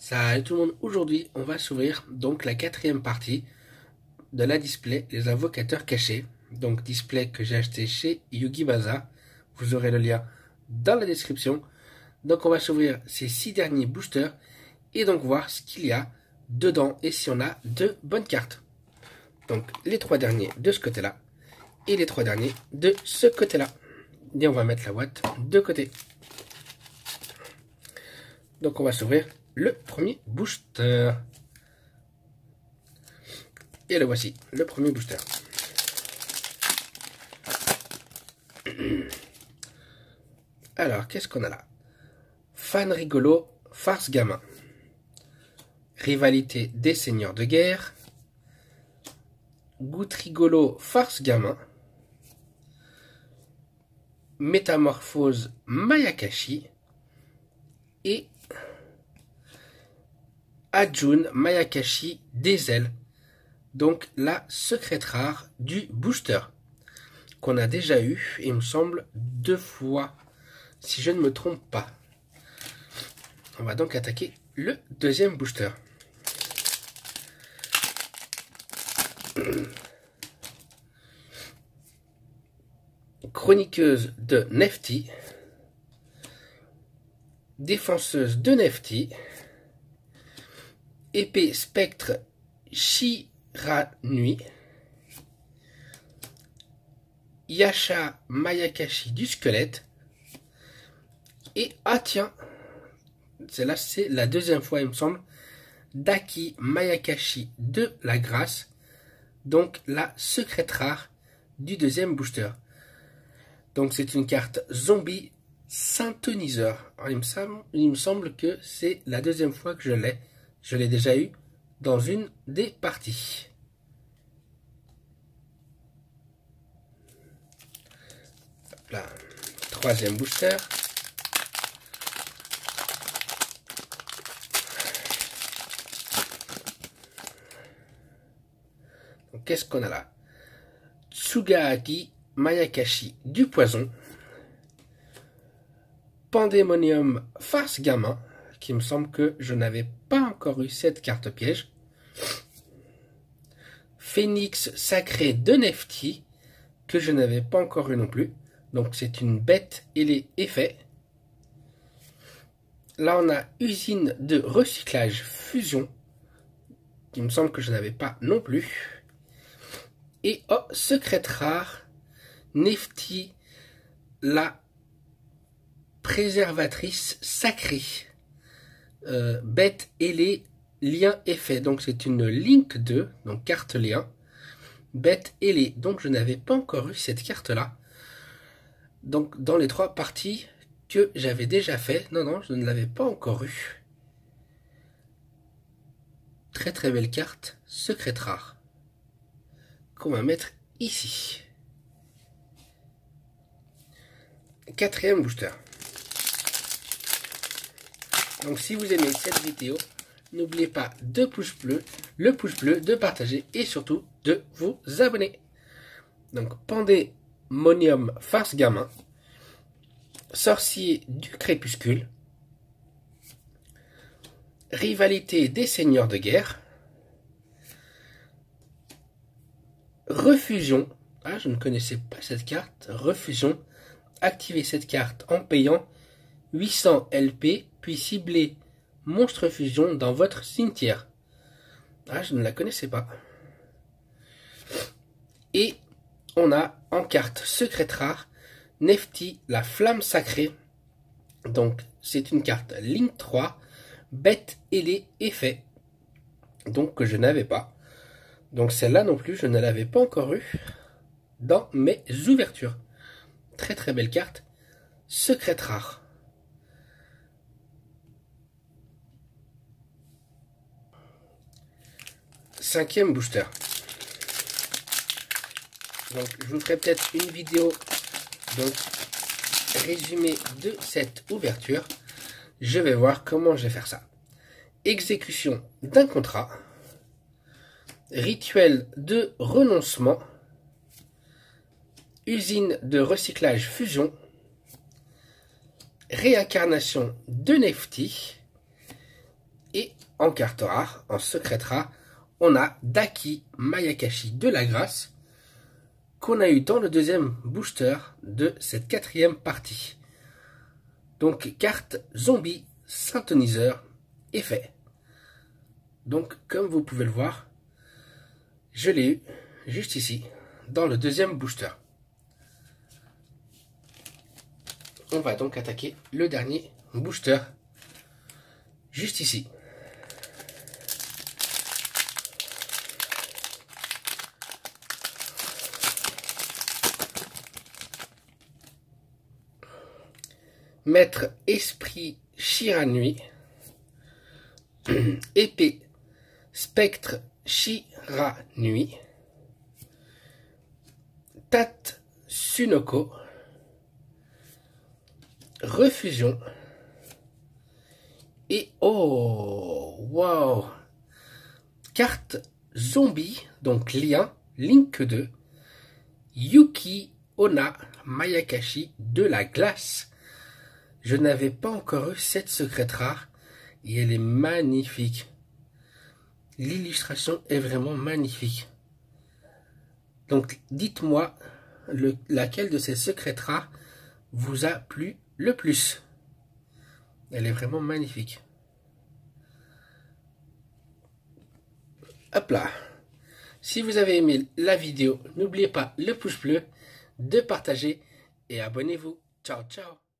Salut tout le monde, aujourd'hui on va s'ouvrir donc la quatrième partie de la display Les Invocateurs Cachés. Donc display que j'ai acheté chez Yugi Baza, vous aurez le lien dans la description. Donc on va s'ouvrir ces 6 derniers boosters et donc voir ce qu'il y a dedans et si on a de bonnes cartes. Donc les 3 derniers de ce côté là et les 3 derniers de ce côté là. Et on va mettre la boîte de côté. Donc on va s'ouvrir le premier booster. Et le voici, le premier booster. Alors, qu'est-ce qu'on a là? Fan rigolo, farce gamin. Rivalité des seigneurs de guerre. Goutte rigolo, farce gamin. Métamorphose Mayakashi. Et Ajun Mayakashi des ailes. Donc la secrète rare du booster. Qu'on a déjà eu, il me semble, 2 fois. Si je ne me trompe pas. On va donc attaquer le deuxième booster. Chroniqueuse de Nefti. Défenseuse de Nefti. Épée spectre Shiranui. Yasha Mayakashi du squelette. Et, ah tiens, celle-là c'est la deuxième fois il me semble, Daki Mayakashi de la grâce. Donc la secrète rare du deuxième booster. Donc c'est une carte zombie synthoniseur. Alors, il me semble que c'est la deuxième fois que je l'ai. Je l'ai déjà eu dans une des parties. Là, troisième booster. Qu'est-ce qu'on a là? Tsugaaki Mayakashi du poison. Pandemonium farce gamin, qui me semble que je n'avais pas encore eu cette carte piège. Phénix sacré de Nefti, que je n'avais pas encore eu non plus. Donc c'est une bête et les effets. Là on a usine de recyclage fusion, qui me semble que je n'avais pas non plus. Et oh, secrète rare, Nefti, la préservatrice sacrée. Bête et les liens effets. Donc c'est une Link 2, donc carte lien. Bête et les. Donc je n'avais pas encore eu cette carte-là. Donc dans les 3 parties que j'avais déjà fait. Non, je ne l'avais pas encore eu. Très très belle carte, secrète rare. Qu'on va mettre ici. Quatrième booster. Donc si vous aimez cette vidéo, n'oubliez pas de le pouce bleu, de partager et surtout de vous abonner. Donc Pandemonium farce gamin. Sorcier du crépuscule. Rivalité des seigneurs de guerre. Refusion. Ah, je ne connaissais pas cette carte. Refusion. Activez cette carte en payant 800 LP, puis ciblez Monstre Fusion dans votre cimetière. Ah, je ne la connaissais pas. Et on a en carte secrète rare Nefti, la flamme sacrée. Donc c'est une carte Link 3, bête et les effets. Donc que je n'avais pas. Donc celle-là non plus, je ne l'avais pas encore eu dans mes ouvertures. Très très belle carte. Secrète rare. Cinquième booster. Donc je vous ferai peut-être une vidéo donc résumé de cette ouverture. Je vais voir comment je vais faire ça. Exécution d'un contrat. Rituel de renoncement. Usine de recyclage fusion. Réincarnation de Nefti. Et en carte rare, en secrète rare, on a Daki Mayakashi de la grâce qu'on a eu dans le deuxième booster de cette quatrième partie. Donc carte zombie synthoniseur est fait. Donc comme vous pouvez le voir, je l'ai eu juste ici dans le deuxième booster. On va donc attaquer le dernier booster juste ici. Maître Esprit Shiranui, Épée Spectre Shiranui, Tatsunoko, Refusion, et oh, wow, carte zombie, donc lien, Link 2, Yuki Onna Mayakashi de la glace. Je n'avais pas encore eu cette secrète rare et elle est magnifique. L'illustration est vraiment magnifique. Donc dites-moi laquelle de ces secrètes rares vous a plu le plus. Elle est vraiment magnifique. Hop là. Si vous avez aimé la vidéo, n'oubliez pas le pouce bleu, de partager et abonnez-vous. Ciao, ciao.